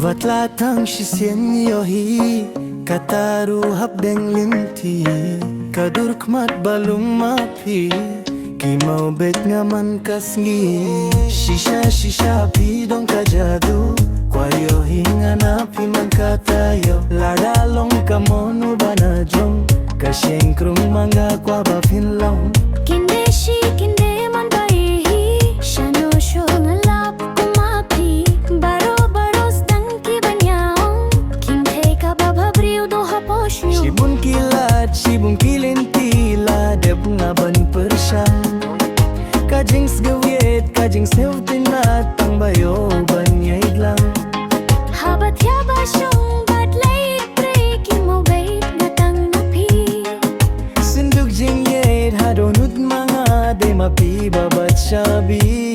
Vatlatang shisyen yohi Kataru habdeng linti Kadurkmat balung mapi Kimau bet ngaman kasngi Shisha pidong kajadu Kwayo hinga napi man katayo Ladalong kamonu banajong Kasyengkrung mangga kwa bafinlong Kindeshi kinde man baihi Shano sho ngalap kumapi Baro baros dang kibanyaong Kinde ka bababriw do haposhyo Shibun kilat, shibun kilintila Deb nga ban persyang Kajing sgawyet, kajing sevtinat Tang bayo banyay lang Habat yaba syong badlay break Imo bait gatang napi Sindug jing yet hadonut mga De mapi babat syabi